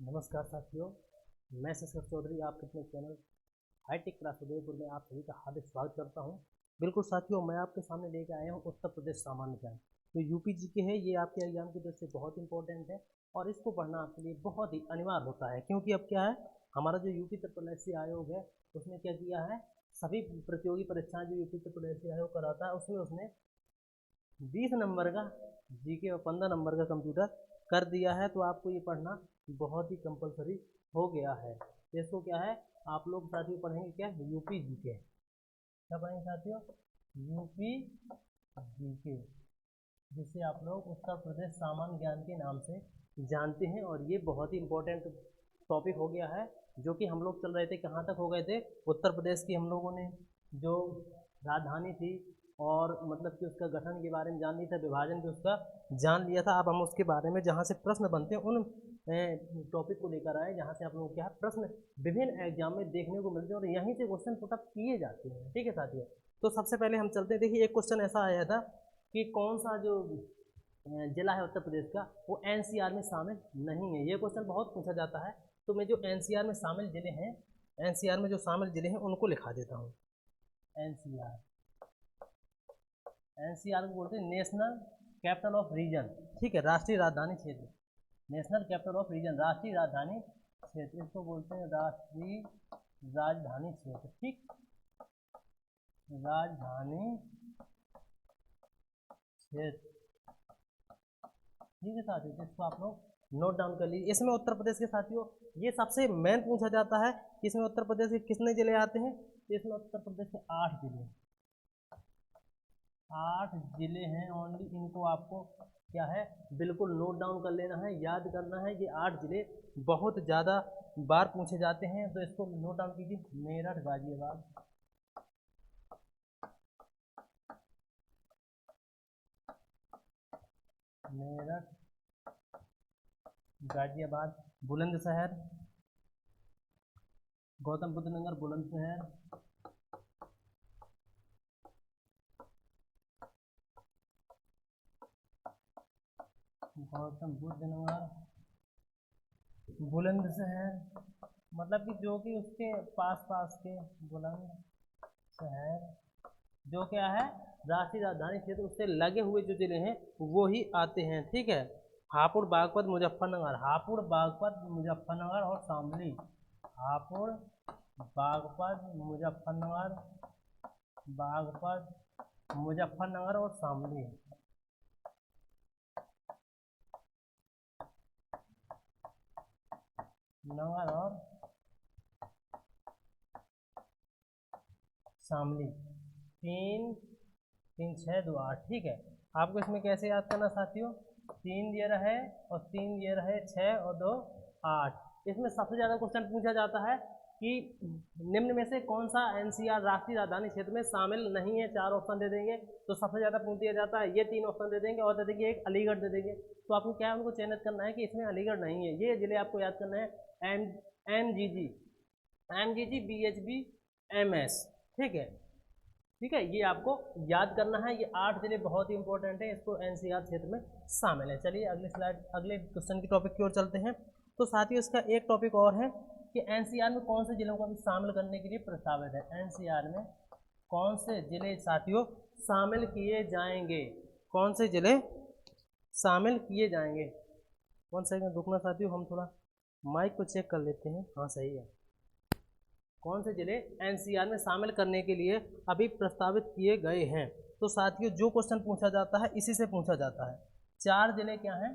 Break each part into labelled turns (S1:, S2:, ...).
S1: नमस्कार साथियों, मैं शशर चौधरी आपके अपने चैनल हाईटेक क्लास उदयपुर में आप सभी का हार्दिक स्वागत करता हूं। बिल्कुल साथियों, मैं आपके सामने लेकर आया हूं उत्तर प्रदेश सामान्य ज्ञान। तो यूपी जीके है, ये आपके एग्जाम की दृष्टि से बहुत इंपॉर्टेंट है और इसको पढ़ना आपके लिए बहुत ही अनिवार्य होता है, क्योंकि अब क्या है, हमारा जो यूपी तत्परदर्शी आयोग है उसने क्या किया है, सभी प्रतियोगी परीक्षाएं जो यूपी तत्परदर्शी आयोग कराता है उसमें उसने 20 नंबर का जीके और 15 नंबर का कंप्यूटर कर दिया है। तो आपको ये पढ़ना बहुत ही कंपलसरी हो गया है। इसको क्या है, आप लोग साथियों पढ़ेंगे क्या, यूपी जीके। क्या पढ़ेंगे साथियों? यूपी जीके, जिसे आप लोग उत्तर प्रदेश सामान्य ज्ञान के नाम से जानते हैं। और ये बहुत ही इंपॉर्टेंट टॉपिक हो गया है, जो कि हम लोग चल रहे थे, कहाँ तक हो गए थे, उत्तर प्रदेश की हम लोगों ने जो राजधानी थी और मतलब कि उसका गठन के बारे में जान लिया था, विभाजन भी उसका जान लिया था। अब हम उसके बारे में जहाँ से प्रश्न बनते हैं उन टॉपिक को लेकर आए जहाँ से आप लोगों को क्या है, प्रश्न विभिन्न एग्जाम में देखने को मिलते हैं और यहीं से क्वेश्चन पुटअप किए जाते हैं। ठीक है साथियों, तो सबसे पहले हम चलते हैं। देखिए, एक क्वेश्चन ऐसा आया था कि कौन सा जो जिला है उत्तर प्रदेश का वो एनसीआर में शामिल नहीं है। ये क्वेश्चन बहुत पूछा जाता है, तो मैं जो एनसीआर में शामिल जिले हैं, एनसीआर में जो शामिल जिले हैं उनको लिखा देता हूँ। एनसीआर, एनसीआर को बोलते हैं नेशनल कैपिटल ऑफ रीजन। ठीक है, राष्ट्रीय राजधानी क्षेत्र, नेशनल कैपिटल ऑफ रीजन, राष्ट्रीय राजधानी क्षेत्र, इसको बोलते हैं राष्ट्रीय राजधानी क्षेत्र। ठीक, राजधानी क्षेत्र। ठीक है साथियों, तो इसको आप लोग नोट डाउन कर लीजिए। इसमें उत्तर प्रदेश के साथियों ये सबसे मेन पूछा जाता है कि इसमें उत्तर प्रदेश के कितने जिले आते हैं। तो इसमें उत्तर प्रदेश के 8 जिले, 8 जिले हैं ओनली। इनको आपको क्या है, बिल्कुल नोट डाउन कर लेना है, याद करना है। ये 8 जिले बहुत ज़्यादा बार पूछे जाते हैं, तो इसको नोट डाउन कीजिए। मेरठ, गाजियाबाद, मेरठ, गाजियाबाद, बुलंदशहर, गौतम बुद्ध नगर, बुलंदशहर, गौतम बुद्ध नगर, बुलंदशहर, मतलब कि जो कि उसके पास पास के बुलंदशहर, जो क्या है राष्ट्रीय राजधानी क्षेत्र, उससे लगे हुए जो जिले हैं वो ही आते हैं। ठीक है, हापुड़, बागपत, मुजफ्फरनगर, हापुड़, बागपत, मुजफ्फरनगर और शामली, हापुड़, बागपत, मुजफ्फरनगर, बागपत, मुजफ्फरनगर और शामली, नगर और शामली, 3 3 6 2 8। ठीक है, आपको इसमें कैसे याद करना साथियों, 3 ये रहे और 3 ये रहे, 6 और 2 8। इसमें सबसे ज़्यादा क्वेश्चन पूछा जाता है कि निम्न में से कौन सा एनसीआर राष्ट्रीय राजधानी क्षेत्र में शामिल नहीं है। 4 ऑप्शन दे देंगे तो सबसे ज़्यादा पूछ दिया जाता है। ये 3 ऑप्शन दे देंगे और दे देंगे एक अलीगढ़ दे देंगे। तो आपको क्या है, उनको चयनित करना है कि इसमें अलीगढ़ नहीं है। ये जिले आपको याद करना है, एमजीजी, एमजीजी, बीएचबी, एमएस। ठीक है, ठीक है, ये आपको याद करना है। ये 8 जिले बहुत ही इंपॉर्टेंट है, इसको एनसीआर क्षेत्र में शामिल है। चलिए अगले स्लाइड, अगले क्वेश्चन की टॉपिक की ओर चलते हैं। तो साथियों इसका एक टॉपिक और है कि एनसीआर में कौन से जिलों को भी शामिल करने के लिए प्रस्तावित है। एनसीआर में कौन से जिले साथियों शामिल किए जाएंगे, कौन से जिले शामिल किए जाएंगे। 1 सेकंड रुकना साथियों, हम थोड़ा माइक को चेक कर लेते हैं। हाँ सही है। कौन से जिले एनसीआर में शामिल करने के लिए अभी प्रस्तावित किए गए हैं। तो साथियों जो क्वेश्चन पूछा जाता है इसी से पूछा जाता है। 4 जिले क्या हैं,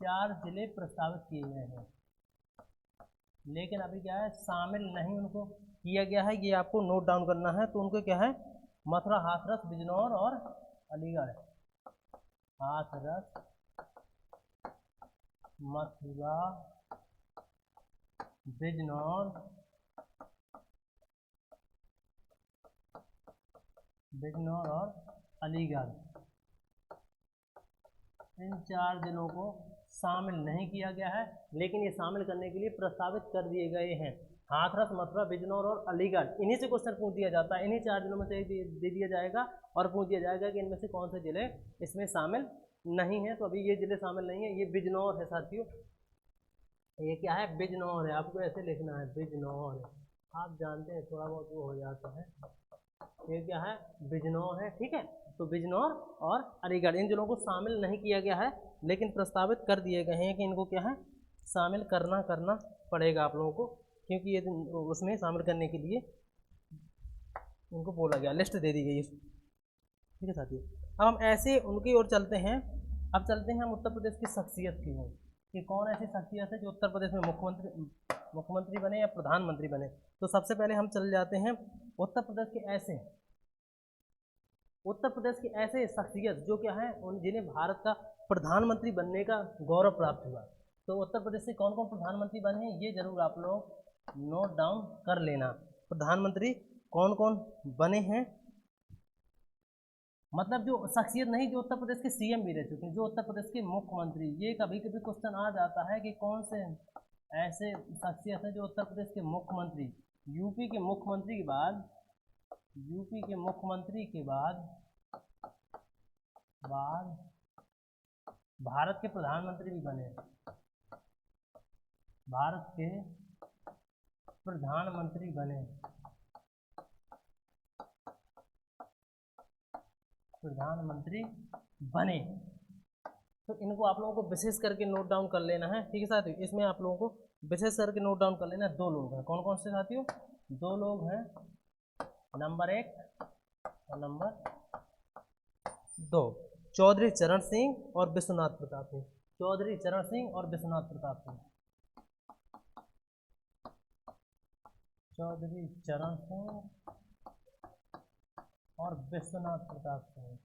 S1: 4 जिले प्रस्तावित किए गए हैं, लेकिन अभी क्या है, शामिल नहीं उनको किया गया है। ये आपको नोट डाउन करना है। तो उनको क्या है, मथुरा, हाथरस, बिजनौर और अलीगढ़। हाथरस, मथुरा, बिजनौर, बिजनौर और अलीगढ़, इन 4 जिलों को शामिल नहीं किया गया है, लेकिन ये शामिल करने के लिए प्रस्तावित कर दिए गए हैं। हाथरस, मथुरा, बिजनौर और अलीगढ़, इन्हीं से क्वेश्चन पूछ दिया जाता है। इन्हीं 4 जिलों में से दे दिया जाएगा और पूछ दिया जाएगा कि इनमें से कौन से जिले इसमें शामिल नहीं है। तो अभी ये जिले शामिल नहीं है, ये बिजनौर है साथियों, ये क्या है, बिजनौर है, आपको ऐसे लिखना है बिजनौर। आप जानते हैं थोड़ा बहुत वो हो जाता है। ये क्या है, बिजनौर है, ठीक है। तो बिजनौर और अलीगढ़ इन जिलों को शामिल नहीं किया गया है, लेकिन प्रस्तावित कर दिए गए हैं कि इनको क्या है, शामिल करना पड़ेगा आप लोगों को, क्योंकि ये उसमें शामिल करने के लिए इनको बोला गया, लिस्ट दे दी गई है, ठीक है साथियों। अब हम ऐसे उनकी ओर चलते हैं। अब चलते हैं हम उत्तर प्रदेश की शख्सियत की ओर, कि कौन ऐसी शख्सियत है जो उत्तर प्रदेश में मुख्यमंत्री बने या प्रधानमंत्री बने। तो सबसे पहले हम चल जाते हैं उत्तर प्रदेश के ऐसे शख्सियत जो क्या है, उन जिन्हें भारत का प्रधानमंत्री बनने का गौरव प्राप्त हुआ। तो उत्तर प्रदेश से कौन कौन प्रधानमंत्री बने हैं, ये जरूर आप लोग नोट डाउन कर लेना। प्रधानमंत्री कौन कौन बने हैं, मतलब जो शख्सियत नहीं, जो उत्तर प्रदेश के सीएम भी रह चुके हैं, जो उत्तर प्रदेश के मुख्यमंत्री। ये कभी कभी क्वेश्चन आ जाता है कि कौन से ऐसे शख्सियत है जो उत्तर प्रदेश के मुख्यमंत्री, यूपी के मुख्यमंत्री के बाद भारत के प्रधानमंत्री भी बने। भारत के प्रधानमंत्री बने। तो इनको आप लोगों को विशेष करके नोट डाउन कर लेना है, ठीक है साथियों। इसमें आप लोगों को विशेष करके नोट डाउन कर लेना है। 2 लोग हैं, कौन कौन से साथियों, 2 लोग हैं, नंबर 1 और नंबर 2, चौधरी चरण सिंह और विश्वनाथ प्रताप सिंह। चौधरी चरण सिंह और विश्वनाथ प्रताप सिंह। चौधरी चरण सिंह और विश्वनाथ प्रताप सिंह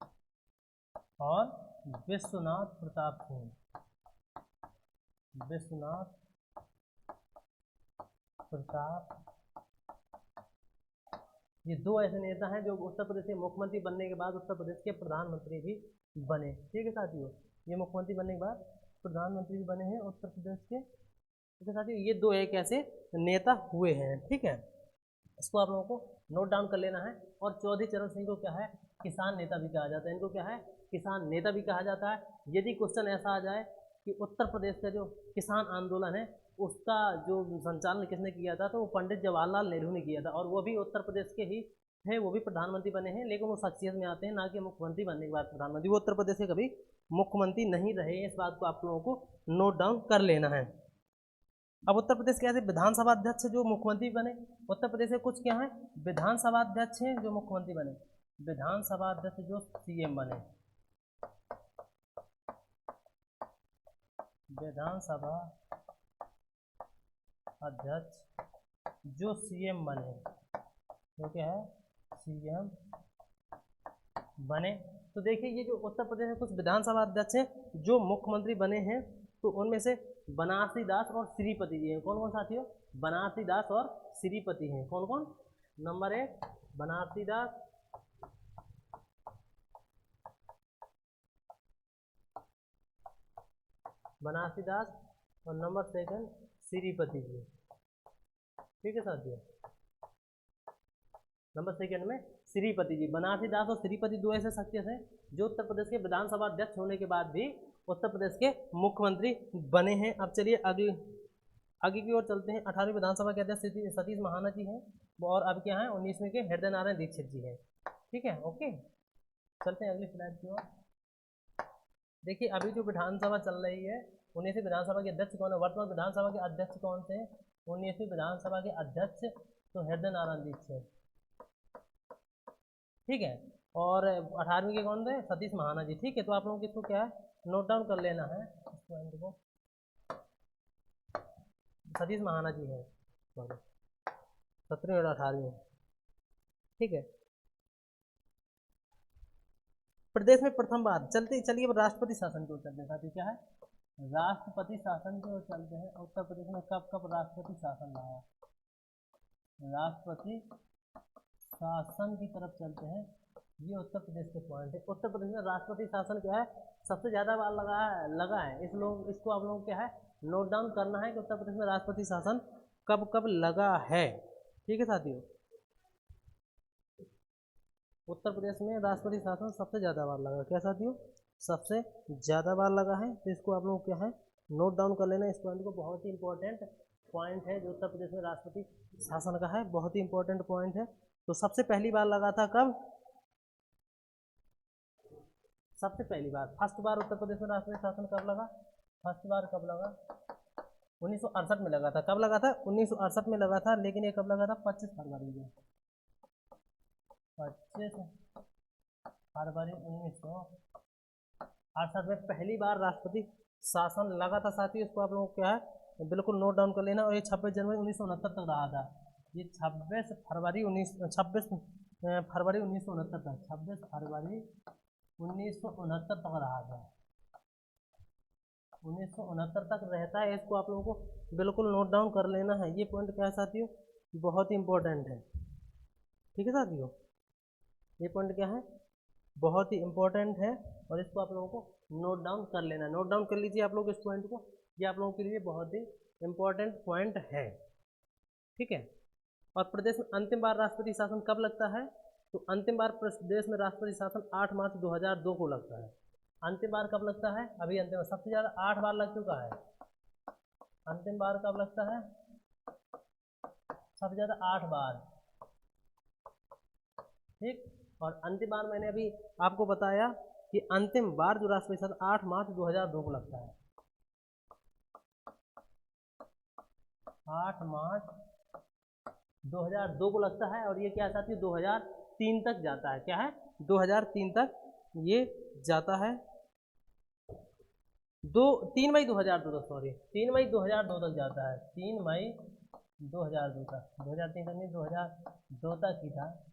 S1: ये 2 ऐसे नेता हैं जो उत्तर प्रदेश के मुख्यमंत्री बनने के बाद उत्तर प्रदेश के प्रधानमंत्री भी बने, ठीक है साथियों। ये मुख्यमंत्री बनने के बाद प्रधानमंत्री भी बने हैं उत्तर प्रदेश के, ठीक है साथियों। ये 2 एक ऐसे नेता हुए हैं, ठीक है। इसको आप लोगों को नोट डाउन कर लेना है। और चौधरी चरण सिंह को क्या है, किसान नेता भी कहा जाता है। इनको क्या है, किसान नेता भी कहा जाता है। यदि क्वेश्चन ऐसा आ जाए कि उत्तर प्रदेश का जो किसान आंदोलन है उसका जो संचालन किसने किया था, तो वो पंडित जवाहरलाल नेहरू ने किया था, और वो भी उत्तर प्रदेश के ही थे, वो भी प्रधानमंत्री बने हैं, लेकिन वो शख्सियत में आते हैं, ना कि मुख्यमंत्री बनने के बाद प्रधानमंत्री। वो उत्तर प्रदेश के कभी मुख्यमंत्री नहीं रहे, इस बात को आप लोगों को नोट डाउन कर लेना है। अब उत्तर प्रदेश के ऐसे विधानसभा अध्यक्ष जो मुख्यमंत्री बने, उत्तर प्रदेश के कुछ क्या है, विधानसभा अध्यक्ष हैं जो मुख्यमंत्री बने, विधानसभा अध्यक्ष जो सीएम बने, विधानसभा अध्यक्ष जो सीएम बने, तो क्या है, सीएम बने। तो देखिए ये जो उत्तर प्रदेश में कुछ विधानसभा अध्यक्ष हैं जो मुख्यमंत्री बने हैं, तो उनमें से बनारसी दास और श्रीपति जी हैं। कौन कौन साथियों, बनारसी दास और श्रीपति हैं। कौन कौन, नंबर 1 बनारसी दास, और नंबर 2 श्रीपति जी, ठीक है साथियों। नंबर 2 में श्रीपति जी, बनारसी दास और श्रीपति 2 ऐसे शख्सियत हैं जो उत्तर प्रदेश के विधानसभा अध्यक्ष होने के बाद भी उत्तर प्रदेश के मुख्यमंत्री बने हैं। अब चलिए आगे की ओर चलते हैं। 18वीं विधानसभा के अध्यक्ष सतीश महाना जी हैं, और अब क्या है 19वीं के हृदय नारायण दीक्षित जी हैं, ठीक है। ओके, चलते हैं अगली स्लाइड की ओर। देखिए अभी जो विधानसभा चल रही है, 19वीं विधानसभा के अध्यक्ष कौन है, वर्तमान विधानसभा के अध्यक्ष कौन से हैं, 19वीं विधानसभा के अध्यक्ष तो हृदय नारायण दीक्षित, ठीक है। और 18वीं के कौन थे, सतीश महाना जी, ठीक है। तो आप लोगों को इसको क्या है, नोट डाउन कर लेना है, इस पॉइंट को, सतीश महाना जी है 17वीं और 18वीं, ठीक है। प्रदेश में प्रथम बार चलिए अब राष्ट्रपति शासन की ओर चलते हैं साथियों। क्या है, राष्ट्रपति शासन की ओर चलते हैं। उत्तर प्रदेश में कब कब राष्ट्रपति शासन रहा, राष्ट्रपति शासन की तरफ चलते हैं। ये उत्तर प्रदेश के पॉइंट है। उत्तर प्रदेश में राष्ट्रपति शासन क्या है, सबसे ज़्यादा बार लगा है। इसको आप लोगों को क्या है, नोट डाउन करना है कि उत्तर प्रदेश में राष्ट्रपति शासन कब कब लगा है, ठीक है साथियों। उत्तर प्रदेश में राष्ट्रपति शासन सबसे ज़्यादा बार लगा, क्या साथियों, सबसे ज़्यादा बार लगा है। तो इसको आप लोग क्या है, नोट डाउन कर लेना इस पॉइंट को, बहुत ही इंपॉर्टेंट पॉइंट है जो उत्तर प्रदेश में राष्ट्रपति शासन का है, बहुत ही इंपॉर्टेंट पॉइंट है। तो सबसे पहली बार लगा था कब? सबसे पहली बार फर्स्ट बार उत्तर प्रदेश में राष्ट्रपति शासन कब लगा? फर्स्ट बार कब लगा? 1968 में लगा था। कब लगा था? 1968 में लगा था। लेकिन ये कब लगा था? 25 फरवरी में। 25 फरवरी 1968 में पहली बार राष्ट्रपति शासन लगा था साथियों। इसको आप लोगों को क्या है बिल्कुल नोट डाउन कर लेना। और ये 26 जनवरी 1969 तक रहा था। ये 26 फरवरी 1969 तक, 26 फरवरी 1969 तक रहा था। 1969 तक रहता है। इसको आप लोगों को बिल्कुल नोट डाउन कर लेना है। ये पॉइंट क्या है साथियों? बहुत ही इंपॉर्टेंट है। ठीक है साथियों, ये पॉइंट क्या है? बहुत ही इंपॉर्टेंट है और इसको आप लोगों को नोट डाउन कर लेना है। नोट डाउन कर लीजिए आप लोग इस पॉइंट को, ये आप लोगों के लिए बहुत ही इंपॉर्टेंट पॉइंट है। ठीक है। और प्रदेश में अंतिम बार राष्ट्रपति शासन कब लगता है? तो अंतिम बार प्रदेश में राष्ट्रपति शासन 8 मार्च 2002 को लगता है। अंतिम बार कब लगता है? अभी अंतिम सबसे ज़्यादा 8 बार लग चुका है। अंतिम बार कब लगता है? सबसे ज़्यादा 8 बार। ठीक। और अंतिम बार मैंने अभी आपको बताया कि अंतिम बार जो राष्ट्रपति शासन 8 मार्च 2002 को लगता है। 8 मार्च 2002 को लगता है। और ये क्या साथियों? 2003 तक जाता है। क्या है? 2003 तक ये जाता है। 3 मई 2002 तक, सॉरी 3 मई 2002 तक जाता है। 3 मई 2002 तक, 2003 तक नहीं, 2002 तक ही था।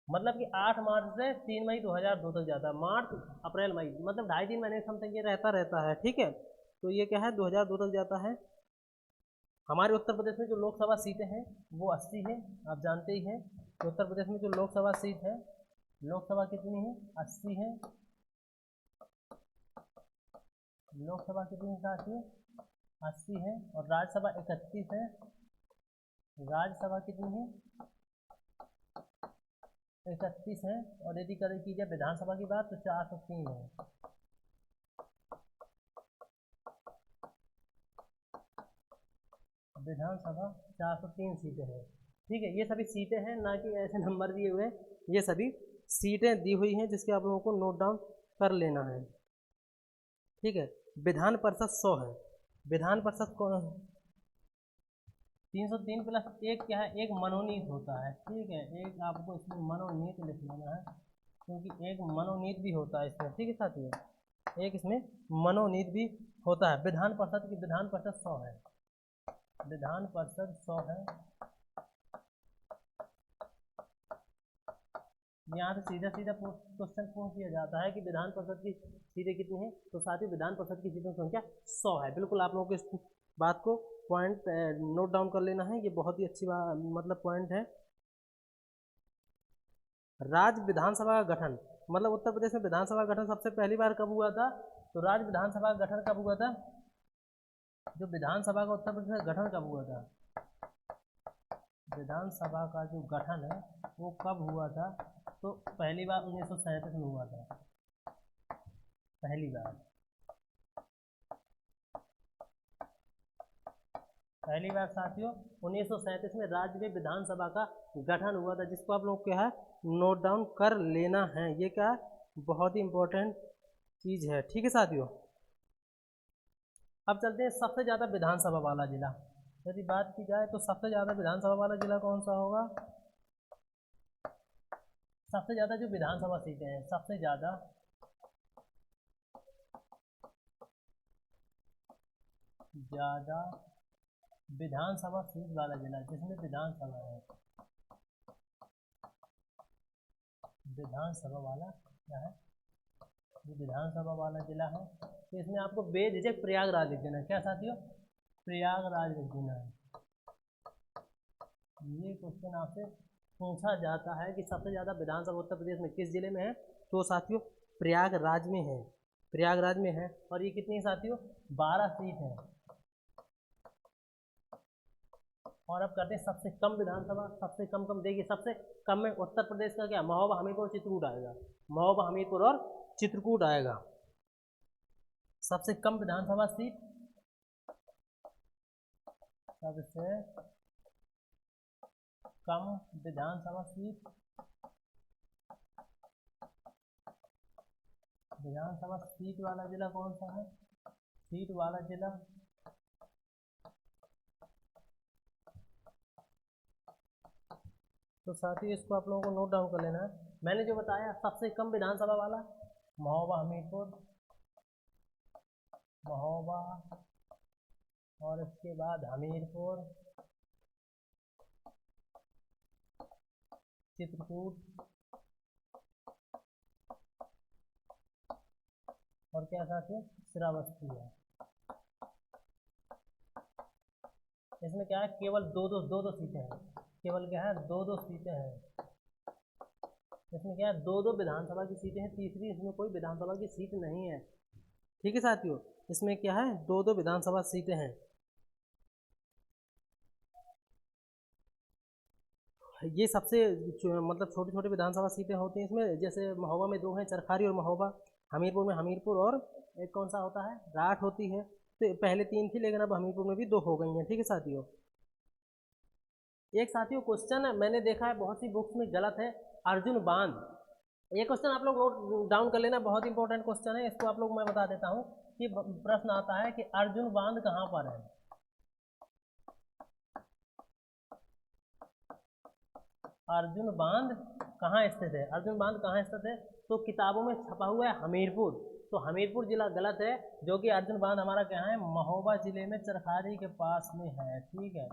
S1: मतलब कि 8 मार्च से 3 मई 2002 तक जाता है। मार्च अप्रैल मई मतलब 2.5-3 महीने समथिंग ये रहता है। ठीक है। तो ये क्या है? 2002 तक जाता है। हमारे उत्तर प्रदेश में जो लोकसभा सीटें हैं वो 80 है। आप जानते ही हैं कि उत्तर प्रदेश में जो लोकसभा सीट है, लोकसभा कितनी है? 80 है। लोकसभा कितनी साथियों? 80 है। और राज्यसभा 31 है। राज्यसभा कितनी है? 31 है। और यदि करें की जाए विधानसभा की बात तो 403 है। विधानसभा 403 सीटें हैं। ठीक है। ये सभी सीटें हैं, ना कि ऐसे नंबर दिए हुए, ये सभी सीटें दी हुई हैं जिसके आप लोगों को नोट डाउन कर लेना है। ठीक है। विधान परिषद 100 है। विधान परिषद को 303 प्लस 1 क्या है? एक मनोनीत होता है। ठीक है। एक आपको इसमें मनोनीत लिख लेना है, क्योंकि एक मनोनीत भी होता है इसमें। ठीक है साथियों, एक इसमें मनोनीत भी होता है। विधान परिषद की विधान परिषद 100 है। विधान परिषद 100 है। यहाँ से सीधा सीधा क्वेश्चन पूछ दिया जाता है कि विधान परिषद की सीटें कितनी हैं। तो साथियों विधान परिषद की सीटों की संख्या 100 है। बिल्कुल आप लोगों को इस बात को पॉइंट नोट डाउन कर लेना है। ये बहुत ही अच्छी बात मतलब पॉइंट है। राज्य विधानसभा का गठन, मतलब उत्तर प्रदेश में विधानसभा का गठन सबसे पहली बार कब हुआ था? तो राज्य विधानसभा का गठन कब हुआ था? जो विधानसभा का उत्तर प्रदेश में गठन कब हुआ था? विधानसभा का जो गठन है वो कब हुआ था? तो पहली बार 1937 में हुआ था। पहली बार साथियों 1937 में राज्य में विधानसभा का गठन हुआ था, जिसको आप लोग क्या है नोट डाउन कर लेना है। ये क्या बहुत ही इंपॉर्टेंट चीज है। ठीक है साथियों, अब चलते हैं सबसे ज़्यादा विधानसभा वाला जिला। यदि बात की जाए तो सबसे ज़्यादा विधानसभा वाला जिला कौन सा होगा? सबसे ज़्यादा जो विधानसभा सीटें हैं, सबसे ज़्यादा विधानसभा सीट वाला जिला जिसमें विधानसभा है, विधानसभा वाला क्या है? जो विधानसभा वाला जिला है तो इसमें आपको बेझिझक प्रयागराज लिख देना है। क्या साथियों? प्रयागराज लिख देना है। ये क्वेश्चन आपसे पूछा जाता है कि सबसे ज़्यादा विधानसभा उत्तर प्रदेश में किस जिले में है? तो साथियों प्रयागराज में है। प्रयागराज में है। और ये कितनी साथियों? 12 सीट है। और अब करते हैं सबसे कम विधानसभा। सबसे कम देखिए, सबसे कम में उत्तर प्रदेश का क्या महोबा, हमीरपुर, चित्रकूट आएगा। महोबा, हमीरपुर और चित्रकूट आएगा। सबसे कम विधानसभा सीट सबसे कम विधानसभा सीट, विधानसभा सीट वाला जिला कौन सा है? सीट वाला जिला तो साथी इसको आप लोगों को नोट डाउन कर लेना है। मैंने जो बताया सबसे कम विधानसभा वाला महोबा, हमीरपुर, महोबा, और इसके बाद हमीरपुर, चित्रकूट, और क्या साथी श्रावस्ती है। इसमें क्या है, केवल दो सीटें हैं, केवल क्या है, दो सीटें हैं। इसमें क्या है, दो विधानसभा की सीटें हैं, तीसरी इसमें कोई विधानसभा की सीट नहीं है। ठीक है साथियों, इसमें क्या है, दो विधानसभा सीटें हैं। ये सबसे मतलब छोटी छोटी विधानसभा सीटें होती हैं इसमें, जैसे महोबा में 2 हैं, चरखारी और महोबा। हमीरपुर में हमीरपुर और एक कौन सा होता है, राठ होती है। तो पहले 3 थी, लेकिन अब हमीरपुर में भी 2 हो गई हैं। ठीक है साथियों, एक साथियों क्वेश्चन मैंने देखा है बहुत सी बुक्स में गलत है, अर्जुन बांध। ये क्वेश्चन आप लोग नोट डाउन कर लेना, बहुत इंपॉर्टेंट क्वेश्चन है। इसको आप लोग मैं बता देता हूँ कि प्रश्न आता है कि अर्जुन बांध कहाँ पर है। अर्जुन बांध कहाँ स्थित है, अर्जुन बांध कहाँ स्थित है? तो किताबों में छपा हुआ है हमीरपुर, तो हमीरपुर जिला गलत है, जो कि अर्जुन बांध हमारा क्या है, महोबा जिले में चरखारी के पास में है। ठीक है,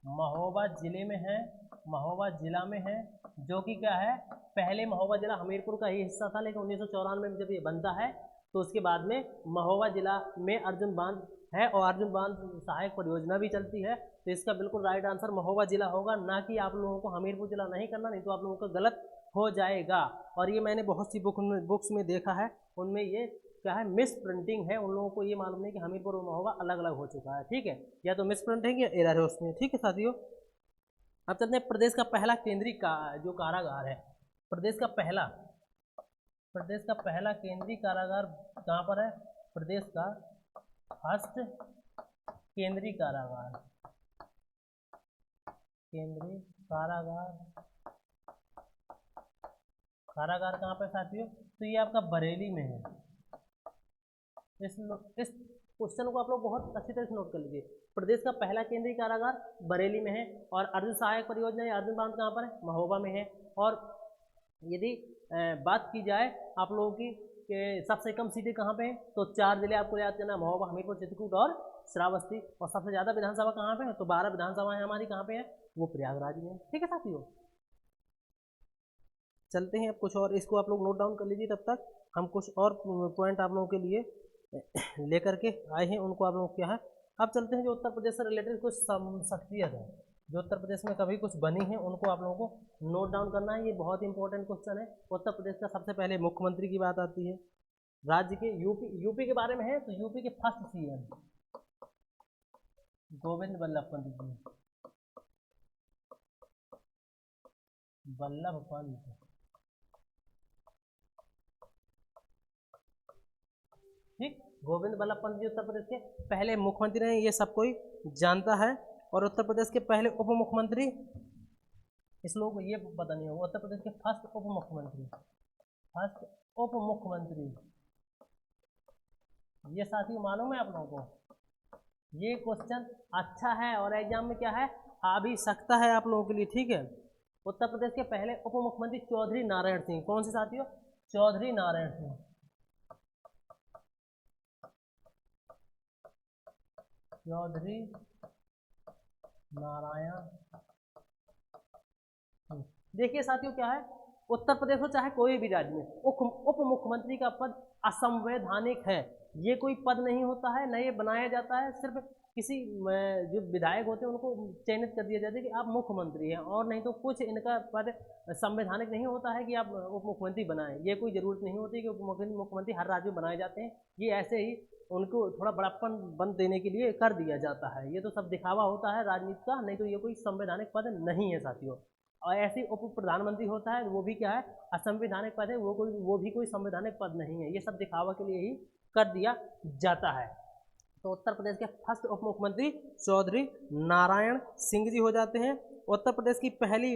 S1: महोबा जिले में है, महोबा जिला में है, जो कि क्या है, पहले महोबा जिला हमीरपुर का ही हिस्सा था, लेकिन 1994 में जब ये बनता है तो उसके बाद में महोबा जिला में अर्जुन बांध है, और अर्जुन बांध सहायक परियोजना भी चलती है। तो इसका बिल्कुल राइट आंसर महोबा जिला होगा, ना कि आप लोगों को हमीरपुर जिला नहीं करना, नहीं तो आप लोगों का गलत हो जाएगा। और ये मैंने बहुत सी बुक्स में देखा है, उनमें ये क्या है, मिस प्रिंटिंग है। उन लोगों को ये मालूम नहीं कि हमीरपुर और महोबा अलग अलग हो चुका है। ठीक है, या तो मिस प्रिंटिंग या एरर है उसमें। ठीक है साथियों, अब चलते हैं प्रदेश का पहला केंद्रीय जो कारागार है, प्रदेश का पहला केंद्रीय कारागार कहाँ पर है? प्रदेश का फर्स्ट केंद्रीय कारागार, केंद्रीय कारागार कहाँ पर साथियों? तो ये आपका बरेली में है। इस क्वेश्चन को आप लोग बहुत अच्छी तरह से नोट कर लीजिए। प्रदेश का पहला केंद्रीय कारागार बरेली में है, और अर्जुन सहायक परियोजना या अर्जुन बांध कहाँ पर है? महोबा में है। और यदि बात की जाए आप लोगों की कि सबसे कम सीटें कहाँ पे हैं, तो 4 जिले आपको याद करना, महोबा, हमीरपुर, चित्रकूट और श्रावस्ती। और सबसे ज़्यादा विधानसभा कहाँ पे है? तो 12 विधानसभाएं हमारी कहाँ पे है? वो प्रयागराज में है। ठीक है साथियों, चलते हैं अब कुछ और, इसको आप लोग नोट डाउन कर लीजिए। तब तक हम कुछ और पॉइंट आप लोगों के लिए लेकर के आए हैं, उनको आप लोग क्या है। अब चलते हैं जो उत्तर प्रदेश से रिलेटेड कुछ शख्सियत है जो उत्तर प्रदेश में कभी कुछ बनी है, उनको आप लोगों को नोट डाउन करना है। ये बहुत इंपॉर्टेंट क्वेश्चन है। उत्तर प्रदेश का सबसे पहले मुख्यमंत्री की बात आती है। राज्य के यूपी के बारे में है, तो यूपी के फर्स्ट सीएम गोविंद बल्लभ पंत जी, बल्लभ पंत। ठीक, गोविंद बल्लभ पंत जी उत्तर प्रदेश के पहले मुख्यमंत्री हैं, ये सब कोई जानता है। और उत्तर प्रदेश के पहले उप मुख्यमंत्री, इस लोगों को ये पता नहीं होगा, उत्तर प्रदेश के फर्स्ट उप मुख्यमंत्री, ये साथी मालूम है आप लोगों को? ये क्वेश्चन अच्छा है और एग्जाम में क्या है, आ भी सकता है आप लोगों के लिए। ठीक है, उत्तर प्रदेश के पहले उप मुख्यमंत्री चौधरी नारायण सिंह। कौन से साथियों? चौधरी नारायण सिंह। चौधरी नारायण। देखिए साथियों क्या है, उत्तर प्रदेश हो चाहे कोई भी राज्य में, उप मुख्यमंत्री का पद असंवैधानिक है। ये कोई पद नहीं होता है, न ये बनाया जाता है, सिर्फ किसी जो विधायक होते हैं उनको चयनित कर दिया जाता है कि आप मुख्यमंत्री हैं, और नहीं तो कुछ इनका पद संवैधानिक नहीं होता है कि आप उप मुख्यमंत्री बनाएं। ये कोई ज़रूरत नहीं होती कि उप मुख्यमंत्री हर राज्य में बनाए जाते हैं। ये ऐसे ही उनको थोड़ा बड़प्पन बन देने के लिए कर दिया जाता है। ये तो सब दिखावा होता है राजनीति का, नहीं तो ये कोई संवैधानिक पद नहीं है साथियों। और ऐसे उप प्रधानमंत्री होता है, वो भी क्या है, असंवैधानिक पद है, वो भी कोई संवैधानिक पद नहीं है। ये सब दिखावा के लिए ही कर दिया जाता है। तो उत्तर प्रदेश के फर्स्ट उप मुख्यमंत्री चौधरी नारायण सिंह जी हो जाते हैं। उत्तर प्रदेश की पहली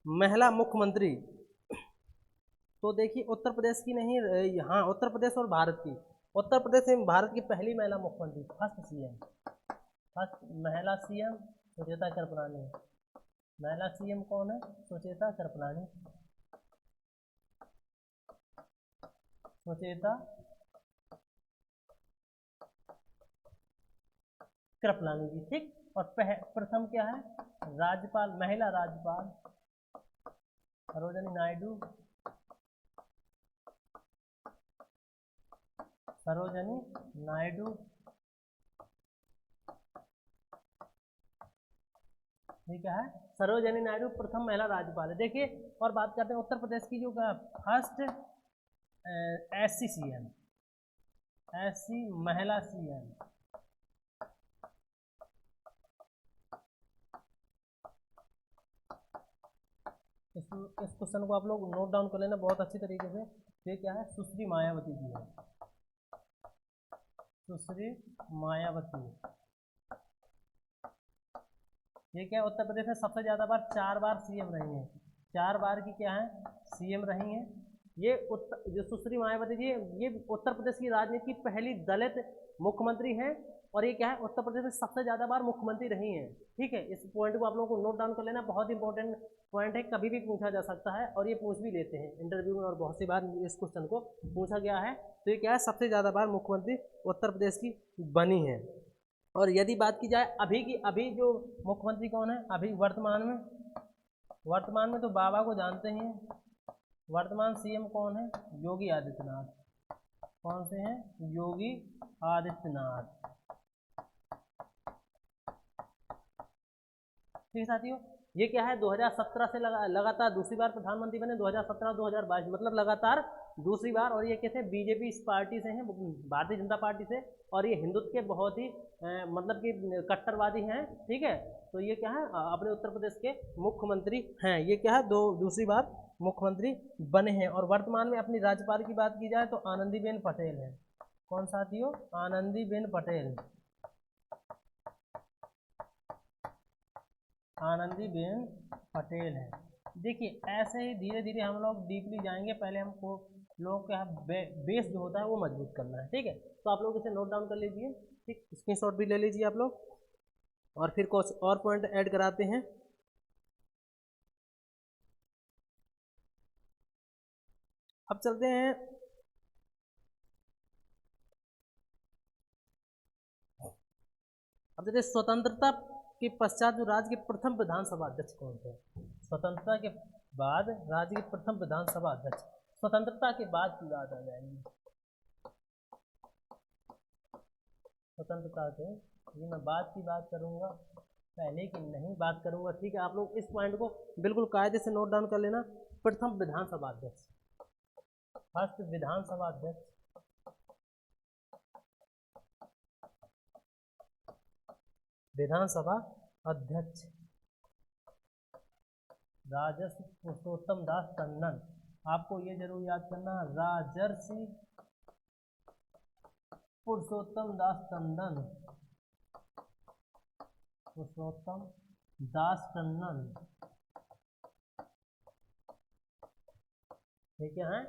S1: महिला मुख्यमंत्री, तो देखिए उत्तर प्रदेश की नहीं, यहाँ उत्तर प्रदेश और भारत की, उत्तर प्रदेश में भारत की पहली महिला मुख्यमंत्री, फर्स्ट सीएम, फर्स्ट महिला सीएम सुचेता कृपलानी। महिला सीएम कौन है? सुचेता कृपलानी, सुचेता कृपलानी जी, ठीक। और प्रथम क्या है? राज्यपाल, महिला राज्यपाल सरोजिनी नायडू, सरोजिनी नायडू, ठीक है, सरोजिनी नायडू प्रथम महिला राज्यपाल है। देखिए, और बात करते हैं उत्तर प्रदेश की जो फर्स्ट एससी सीएम, एससी महिला सीएम, इस क्वेश्चन को आप लोग नोट डाउन कर लेना बहुत अच्छी तरीके से। ये क्या है? सुश्री मायावती जी है, सुश्री मायावती। ये क्या है? उत्तर प्रदेश में सबसे ज़्यादा बार 4 बार सीएम रही हैं, 4 बार की क्या है? सीएम रही हैं। ये जो सुश्री मायावती जी, ये उत्तर प्रदेश की राजनीति की पहली दलित मुख्यमंत्री हैं, और ये क्या है? उत्तर प्रदेश में सबसे ज़्यादा बार मुख्यमंत्री रही हैं, ठीक है। इस पॉइंट को आप लोगों को नोट डाउन कर लेना, बहुत इंपॉर्टेंट पॉइंट है, कभी भी पूछा जा सकता है, और ये पूछ भी लेते हैं इंटरव्यू में, और बहुत सी बार इस क्वेश्चन को पूछा गया है। तो ये क्या है? सबसे ज़्यादा बार मुख्यमंत्री उत्तर प्रदेश की बनी है। और यदि बात की जाए अभी की, अभी जो मुख्यमंत्री कौन है अभी वर्तमान में? वर्तमान में तो बाबा को जानते हैं, वर्तमान सीएम कौन है? योगी आदित्यनाथ। कौन से हैं? योगी आदित्यनाथ, ठीक है साथियों। ये क्या है? 2017 से लगातार दूसरी बार प्रधानमंत्री बने, 2017-2022, मतलब लगातार दूसरी बार। और ये कैसे? बीजेपी इस पार्टी से हैं, भारतीय जनता पार्टी से, और ये हिंदुत्व के बहुत ही मतलब कि कट्टरवादी हैं, ठीक है। तो ये क्या है? अपने उत्तर प्रदेश के मुख्यमंत्री हैं। ये क्या है? दूसरी बार मुख्यमंत्री बने हैं। और वर्तमान में अपनी राज्यपाल की बात की जाए तो आनंदीबेन पटेल है। कौन साथियों? आनंदीबेन पटेल, आनंदीबेन पटेल है। देखिए, ऐसे ही धीरे धीरे हम लोग डीपली जाएंगे, पहले हमको लोगों का बेस जो होता है वो मजबूत करना है, ठीक है। तो आप लोग इसे नोट डाउन कर लीजिए, ठीक, स्क्रीनशॉट भी ले लीजिए आप लोग, और फिर कुछ और पॉइंट ऐड कराते हैं। अब चलते हैं अब जैसे स्वतंत्रता के पश्चात जो राज्य के प्रथम विधानसभा अध्यक्ष कौन थे? स्वतंत्रता के बाद राज्य के प्रथम विधानसभा अध्यक्ष, स्वतंत्रता के बाद की बात आ जाएगी, स्वतंत्रता के, ये मैं बाद की बात करूंगा, पहले की नहीं बात करूंगा, ठीक है। आप लोग इस पॉइंट को बिल्कुल कायदे से नोट डाउन कर लेना। प्रथम विधानसभा अध्यक्ष, फर्स्ट विधानसभा अध्यक्ष, विधानसभा अध्यक्ष राजर्षि पुरुषोत्तम दास टंडन। आपको ये जरूर याद करना, राजर्षि पुरुषोत्तम दास टंडन, पुरुषोत्तम दास टंडन, ठीक है।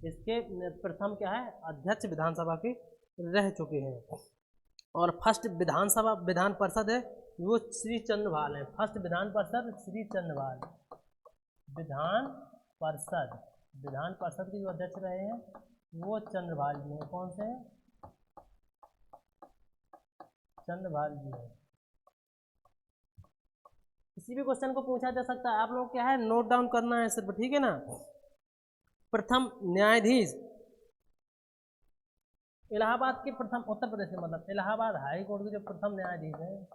S1: इसके प्रथम क्या है? अध्यक्ष विधानसभा के रह चुके हैं। और फर्स्ट विधानसभा विधान परिषद है वो श्री चंद्रभाल है। फर्स्ट विधान परिषद श्री चंद्रभाल, विधान परिषद, विधान परिषद के जो अध्यक्ष रहे हैं वो चंद्रभाल जी हैं। कौन से हैं? चंद्रभाल जी हैं। किसी भी क्वेश्चन को पूछा जा सकता है, आप लोग क्या है नोट डाउन करना है सिर्फ, ठीक है ना। प्रथम न्यायाधीश, इलाहाबाद के प्रथम, उत्तर प्रदेश में मतलब इलाहाबाद हाई कोर्ट के जो प्रथम न्यायाधीश हैं,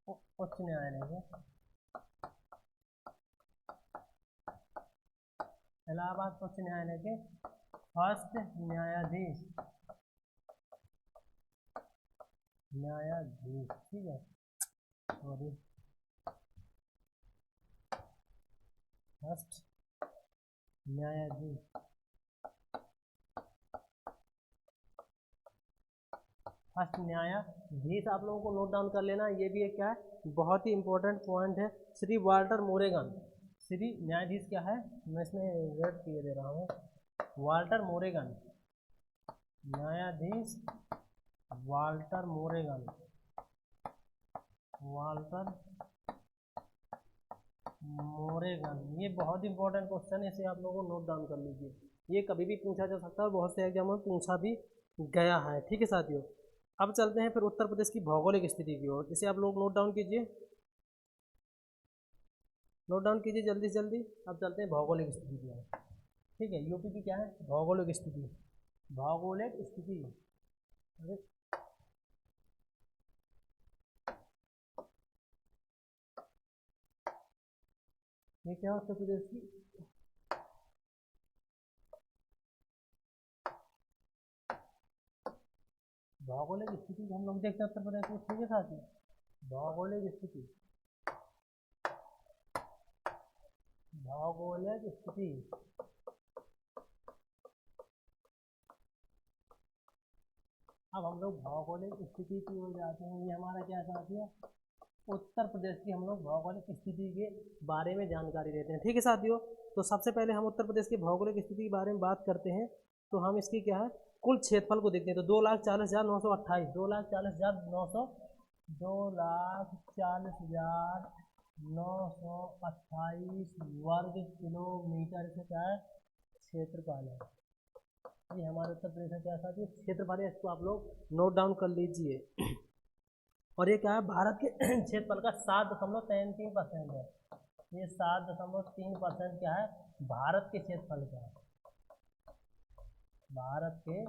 S1: उच्च न्यायालय के, इलाहाबाद उच्च न्यायालय के फर्स्ट न्यायाधीश, न्यायाधीश, ठीक है। सॉरी, फर्स्ट न्यायाधीश, फर्स्ट न्यायाधीश आप लोगों को नोट डाउन कर लेना, ये भी एक क्या है बहुत ही इंपॉर्टेंट पॉइंट है, श्री वाल्टर मोरेगन। श्री न्यायाधीश क्या है, मैं इसमें रेड किए दे रहा हूँ, वाल्टर मोरेगन, न्यायाधीश वाल्टर मोरेगन, वाल्टर मोरेगन। ये बहुत इंपॉर्टेंट क्वेश्चन है, इसे आप लोगों को नोट डाउन कर लीजिए, ये कभी भी पूछा जा सकता है, बहुत से एग्जाम में पूछा भी गया है। ठीक है साथियों, अब चलते हैं फिर उत्तर प्रदेश की भौगोलिक स्थिति की ओर, इसे आप लोग नोट डाउन कीजिए, नोट डाउन कीजिए जल्दी से जल्दी। अब चलते हैं भौगोलिक स्थिति की ओर। ठीक है, यूपी की क्या है भौगोलिक स्थिति, भौगोलिक स्थिति। अरे ये क्या है उत्तर प्रदेश की भौगोलिक स्थिति हम लोग देखते हैं उत्तर प्रदेश में। ठीक है साथी, भौगोलिक स्थिति, भौगोलिक स्थिति। अब हम लोग भौगोलिक स्थिति की ओर जाते हैं, ये हमारा क्या साथी है उत्तर प्रदेश की, हम लोग भौगोलिक स्थिति के बारे में जानकारी देते हैं। ठीक है साथियों, तो सबसे पहले हम उत्तर प्रदेश की भौगोलिक स्थिति के बारे में बात करते हैं, तो हम इसकी क्या है कुल क्षेत्रफल को देखते हैं, तो 2,40,928, 2,40,928 वर्ग किलोमीटर से क्या है क्षेत्रफल है। ये हमारे उत्तर प्रदेश का क्या साथी क्षेत्रफल है, इसको आप लोग नोट डाउन कर लीजिए। और ये क्या है भारत के क्षेत्रफल का 7.33% है, ये 7.3% क्या है भारत के क्षेत्रफल का है, भारत के